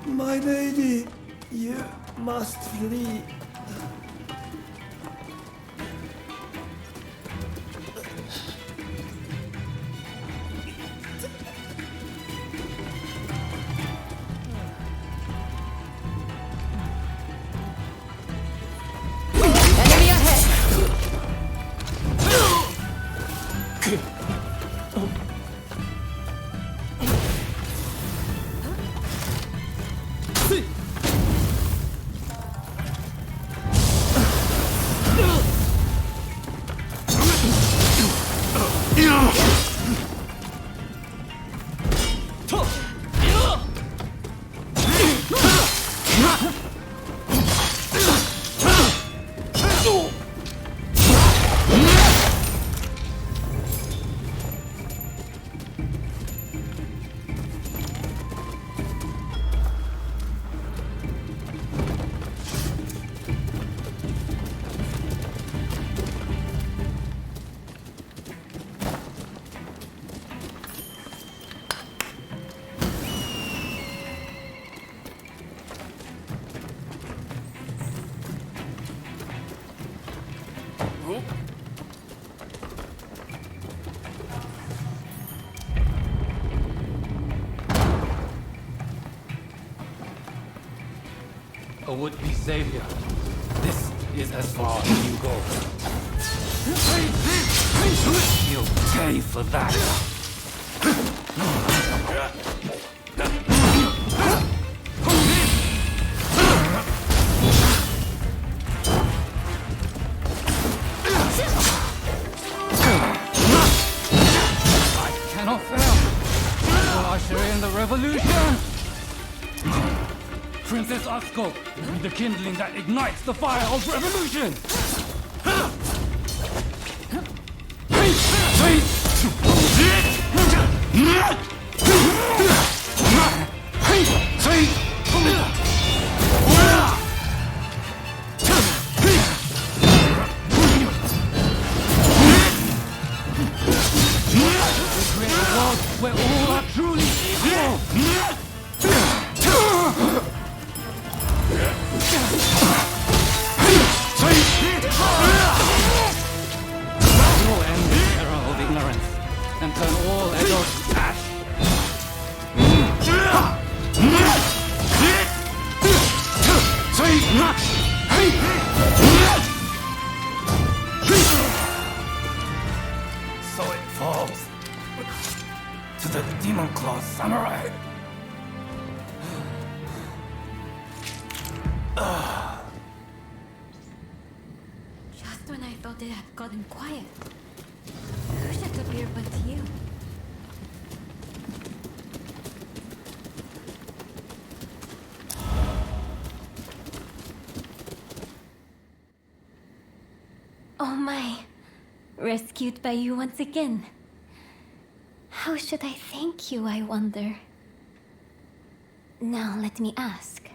My lady, you must flee. Enemy ahead! A would-be savior. This is as far as you go. You'll pay for that. I cannot fail. Will usher in the revolution. Princess Atsuko, be the kindling that ignites the fire of revolution! We create a world where all are truly equal! We will end the era of ignorance and turn all adults to ash. So it falls to the Demon Claw Samurai. Just when I thought it had gotten quiet, who should appear but you? Oh my, rescued by you once again. How should I thank you, I wonder? Now let me ask.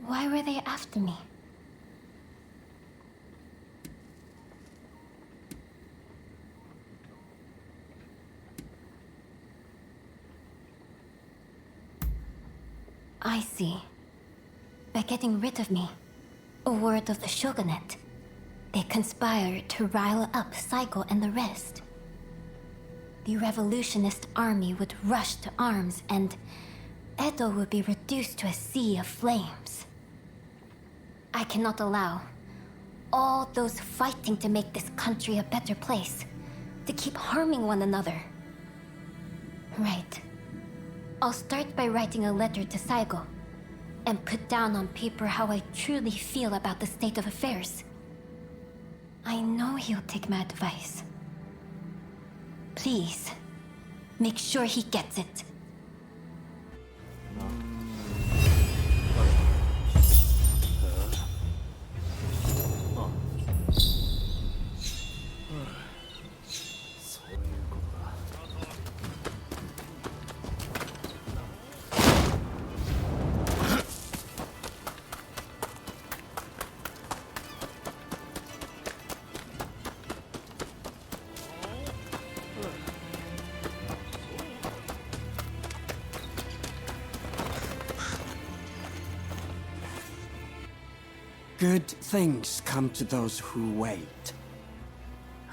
Why were they after me? I see. By getting rid of me, a word of the shogunate, they conspired to rile up Saigo and the rest. The revolutionist army would rush to arms and Edo would be reduced to a sea of flames. I cannot allow all those fighting to make this country a better place to keep harming one another. Right. I'll start by writing a letter to Saigo and put down on paper how I truly feel about the state of affairs. I know he'll take my advice. Please, make sure he gets it. Good things come to those who wait.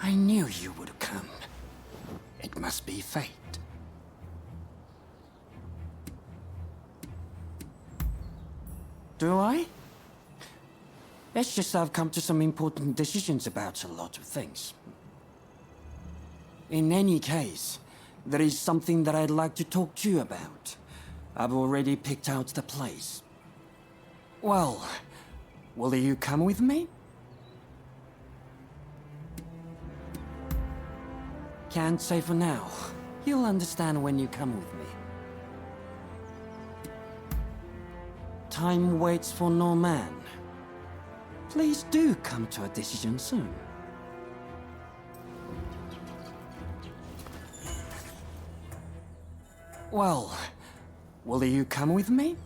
I knew you would come. It must be fate. Do I? It's just I've come to some important decisions about a lot of things. In any case, there is something that I'd like to talk to you about. I've already picked out the place. Well, will you come with me? Can't say for now. You'll understand when you come with me. Time waits for no man. Please do come to a decision soon. Well, will you come with me?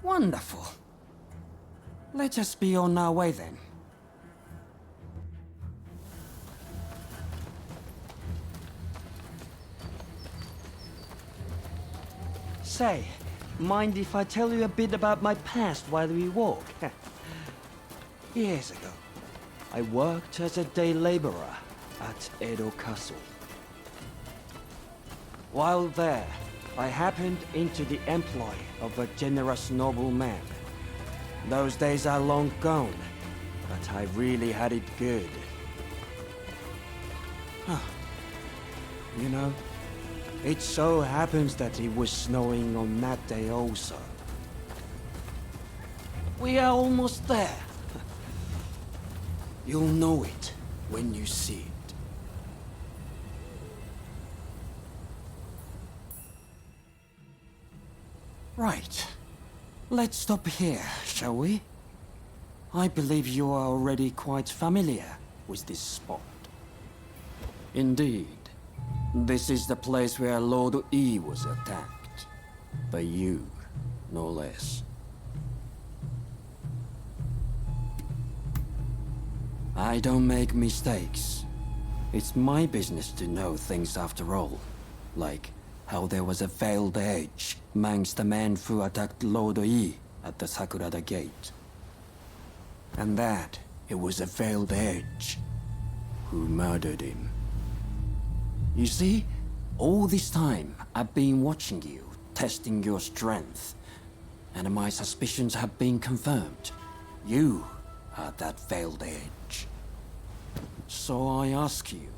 Wonderful. Let us be on our way then. Say, mind if I tell you a bit about my past while we walk? Years ago, I worked as a day laborer at Edo Castle. While there, I happened into the employ of a generous nobleman. Those days are long gone, but I really had it good. You know, it so happens that it was snowing on that day also. We are almost there. You'll know it when you see it. Right. Let's stop here, shall we? I believe you are already quite familiar with this spot. Indeed. This is the place where Lord E was attacked. By you, no less. I don't make mistakes. It's my business to know things after all. Like how there was a veiled edge amongst the men who attacked Lord E at the Sakurada Gate. And that it was a veiled edge who murdered him. You see, all this time I've been watching you, testing your strength, and my suspicions have been confirmed. You are that veiled edge. So I ask you,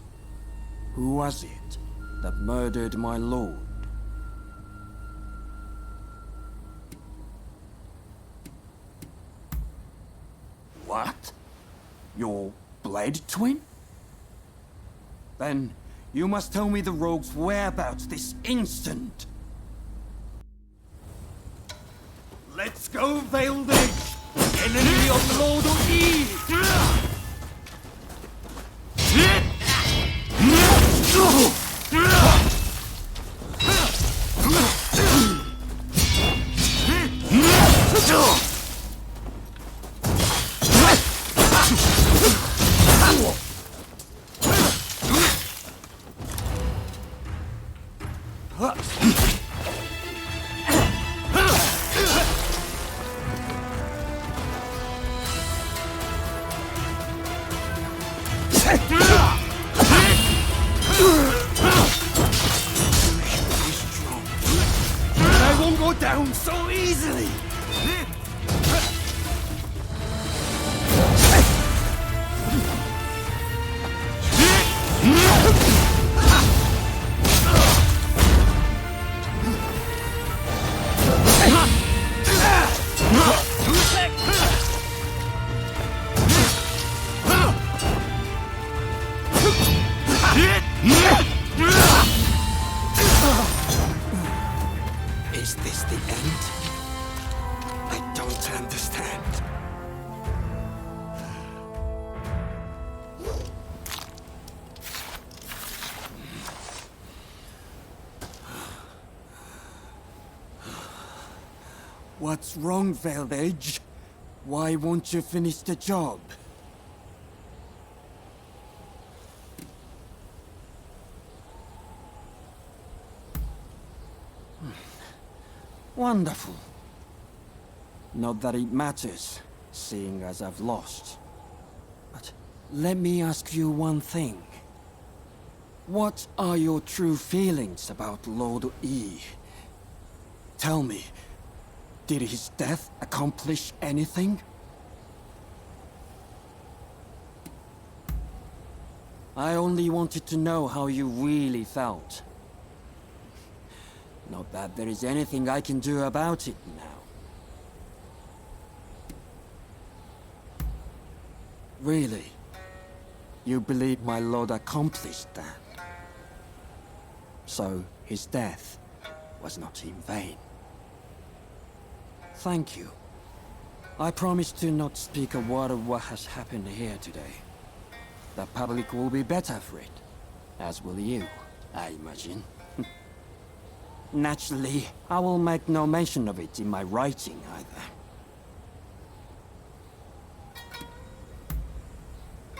who was it that murdered my lord? What? Your blade twin? Then you must tell me the rogue's whereabouts this instant. Let's go, Veiled Edge! Enemy of Lord E! I won't go down so easily! Is this the end? I don't understand. What's wrong, Veiled Edge? Why won't you finish the job? Wonderful. Not that it matters, seeing as I've lost. But let me ask you one thing. What are your true feelings about Lord Yi? Tell me, did his death accomplish anything? I only wanted to know how you really felt. Not that there is anything I can do about it now. Really? You believe my lord accomplished that? So his death was not in vain. Thank you. I promise to not speak a word of what has happened here today. The public will be better for it, as will you, I imagine. Naturally, I will make no mention of it in my writing either.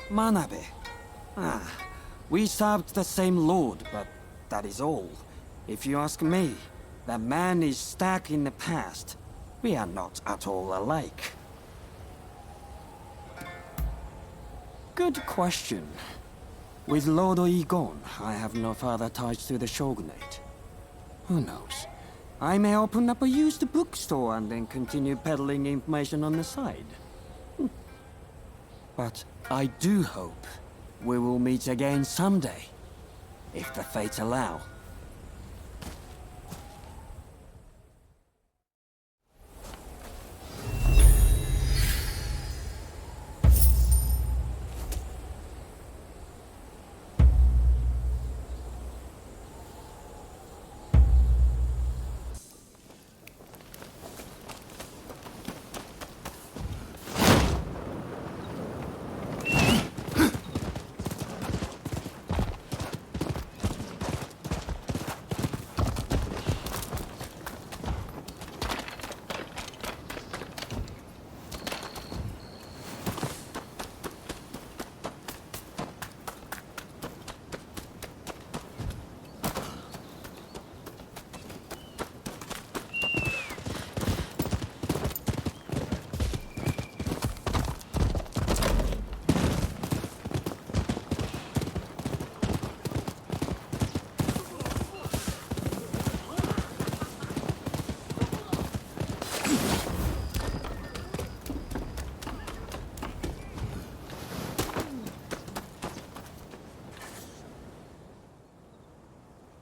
Manabe. We served the same lord, but that is all. If you ask me, the man is stuck in the past. We are not at all alike. Good question. With Lord Yi gone, I have no further ties to the shogunate. Who knows? I may open up a used bookstore and then continue peddling information on the side. But I do hope we will meet again someday, if the fates allow.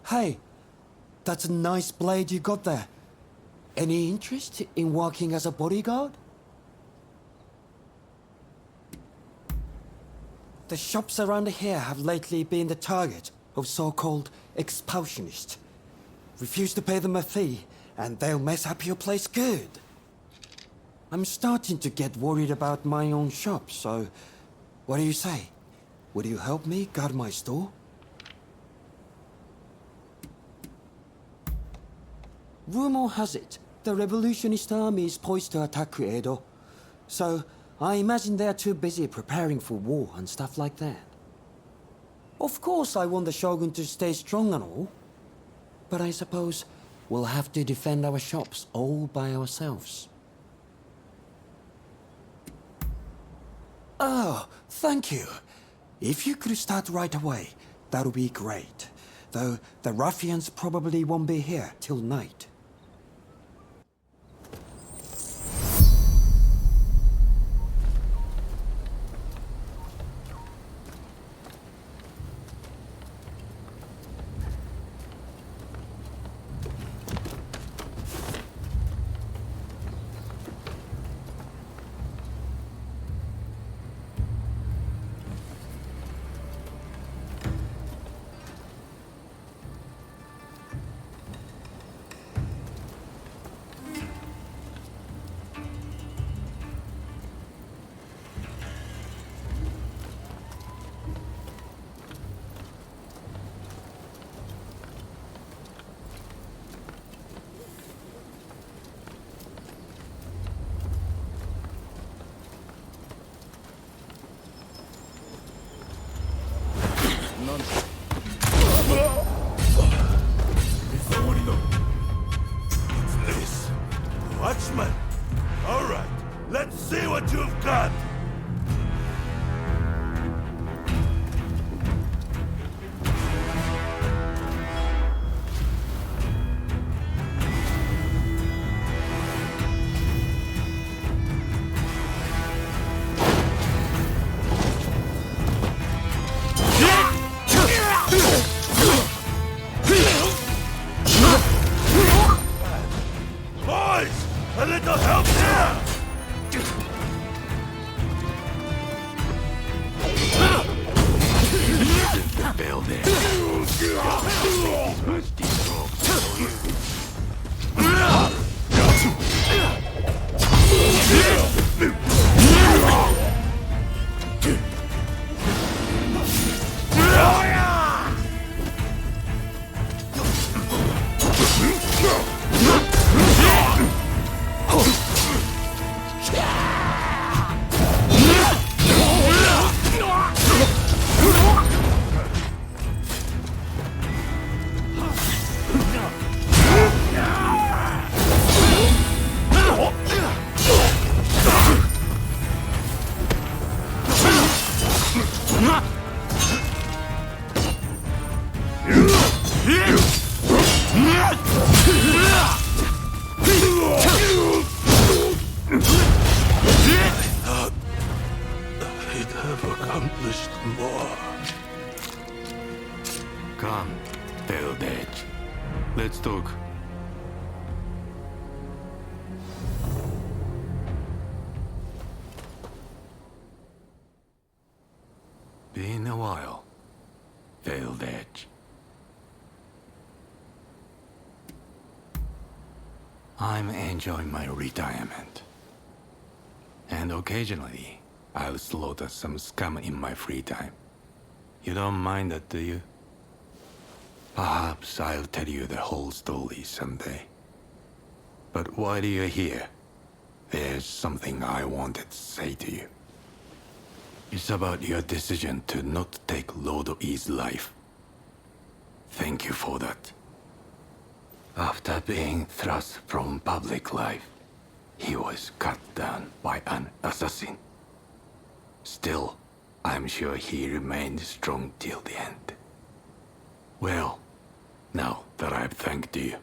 Hey, that's a nice blade you got there. Any interest in working as a bodyguard? The shops around here have lately been the target of so-called expulsionists. Refuse to pay them a fee, and they'll mess up your place good. I'm starting to get worried about my own shop, so what do you say? Would you help me guard my store? Rumor has it, the revolutionist army is poised to attack Edo. So, I imagine they're too busy preparing for war and stuff like that. Of course I want the Shogun to stay strong and all. But I suppose we'll have to defend our shops all by ourselves. Oh, thank you. If you could start right away, that would be great. Though the ruffians probably won't be here till night. Fail there. These must destroy. He'd have accomplished more. Come, failed edge. Let's talk. Been a while, failed edge. I'm enjoying my retirement. And occasionally, I'll slaughter some scum in my free time. You don't mind that, do you? Perhaps I'll tell you the whole story someday. But while you're here, there's something I wanted to say to you. It's about your decision to not take Lord E's life. Thank you for that. After being thrust from public life, he was cut down by an assassin. Still, I'm sure he remained strong till the end. Well, now that I've thanked you,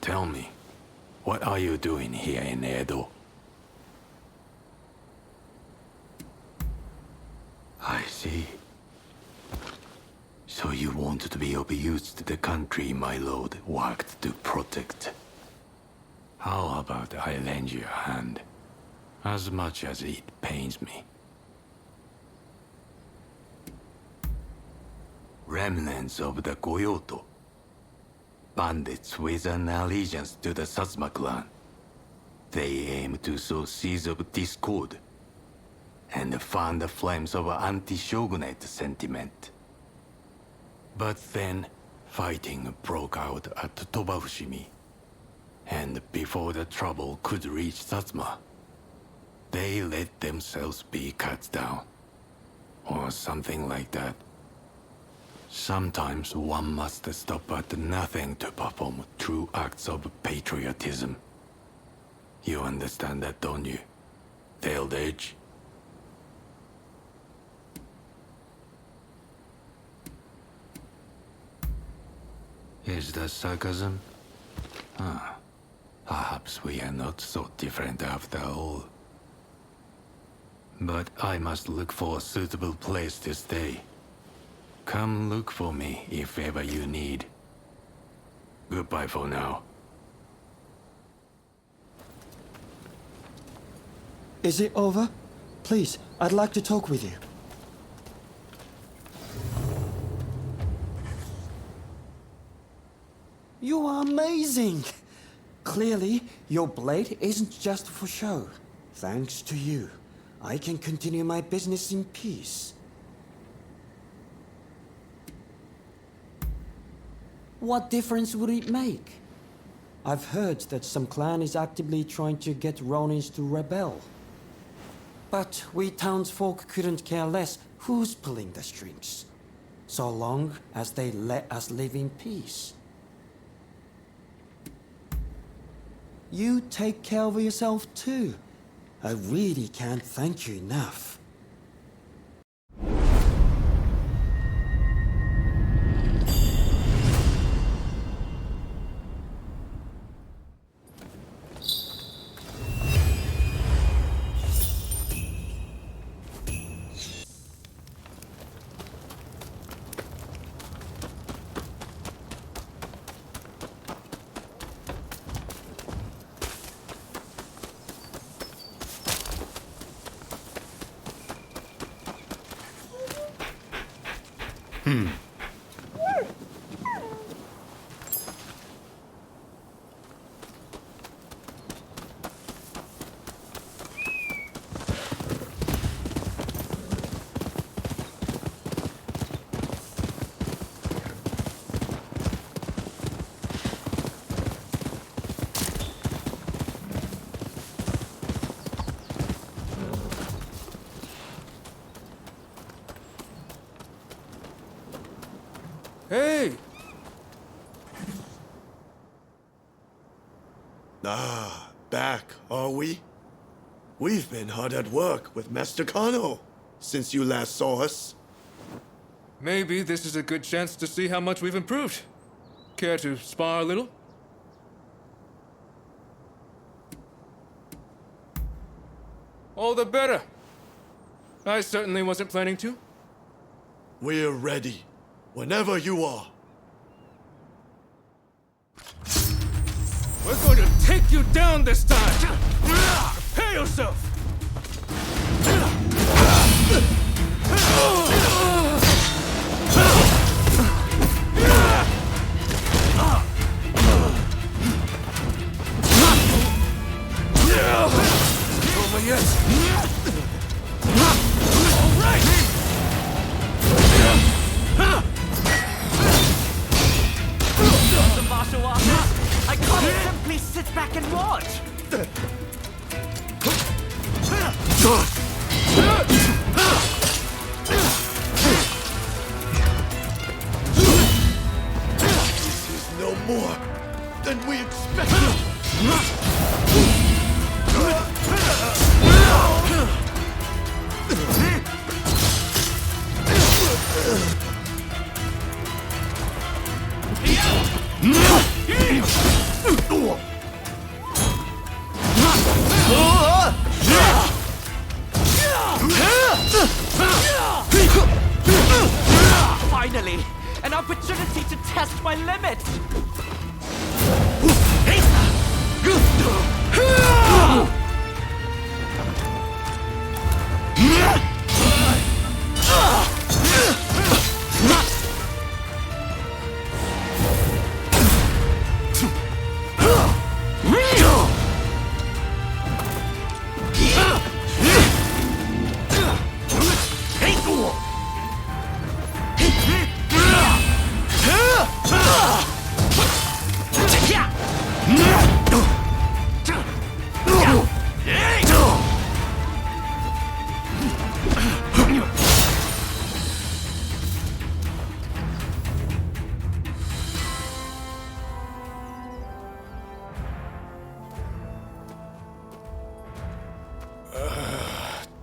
tell me, what are you doing here in Edo? I see. So you wanted to be of use to the country my lord worked to protect. How about I lend you a hand, as much as it pains me? Remnants of the Goyoto, bandits with an allegiance to the Satsuma clan. They aim to sow seeds of discord and fan the flames of anti-shogunate sentiment. But then, fighting broke out at Tobafushimi, and before the trouble could reach Satsuma, they let themselves be cut down, or something like that. Sometimes one must stop at nothing to perform true acts of patriotism. You understand that, don't you, Tailed Edge? Is that sarcasm? Ah, perhaps we are not so different after all. But I must look for a suitable place to stay. Come look for me if ever you need. Goodbye for now. Is it over? Please, I'd like to talk with you. You are amazing! Clearly, your blade isn't just for show. Thanks to you, I can continue my business in peace. What difference would it make? I've heard that some clan is actively trying to get Ronins to rebel. But we townsfolk couldn't care less who's pulling the strings, so long as they let us live in peace. You take care of yourself too. I really can't thank you enough. Hey! Back, are we? We've been hard at work with Master Kano since you last saw us. Maybe this is a good chance to see how much we've improved. Care to spar a little? All the better. I certainly wasn't planning to. We're ready, whenever you are. We're going to take you down this time! Prepare yourself! Over yet! All right! The martial artist! I can't simply sit back and watch! This is no more than we expected. Finally, an opportunity to test my limits!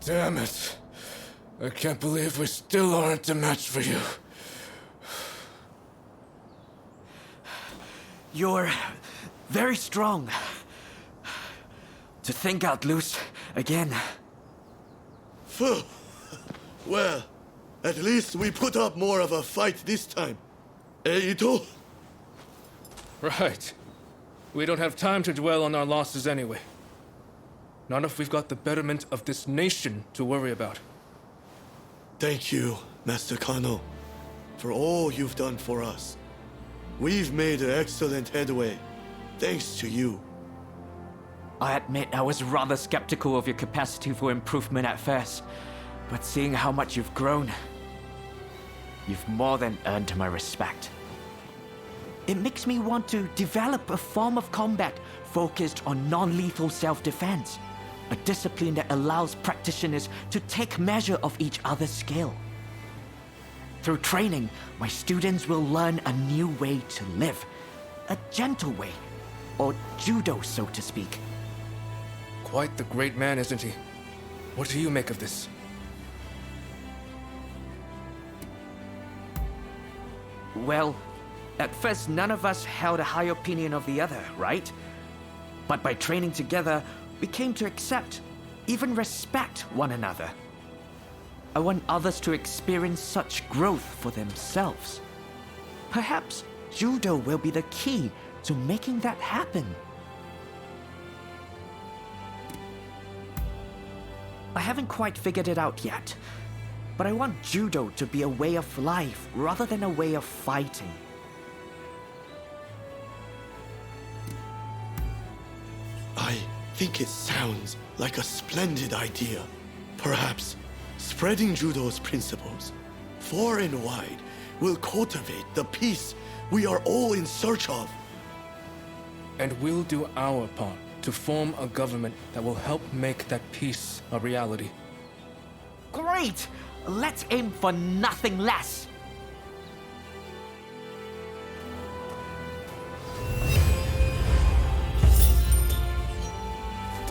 Damn it. I can't believe we still aren't a match for you. You're very strong. To think I'd lose again. Phew. Well, at least we put up more of a fight this time. Eh, Ito? Right. We don't have time to dwell on our losses anyway. Not if we've got the betterment of this nation to worry about. Thank you, Master Kano, for all you've done for us. We've made an excellent headway, thanks to you. I admit I was rather skeptical of your capacity for improvement at first, but seeing how much you've grown, you've more than earned my respect. It makes me want to develop a form of combat focused on non-lethal self-defense, a discipline that allows practitioners to take measure of each other's skill. Through training, my students will learn a new way to live, a gentle way, or judo, so to speak. Quite the great man, isn't he? What do you make of this? Well, at first none of us held a high opinion of the other, right? But by training together, we came to accept, even respect one another. I want others to experience such growth for themselves. Perhaps judo will be the key to making that happen. I haven't quite figured it out yet, but I want judo to be a way of life rather than a way of fighting. I think it sounds like a splendid idea. Perhaps spreading judo's principles far and wide will cultivate the peace we are all in search of. And we'll do our part to form a government that will help make that peace a reality. Great! Let's aim for nothing less.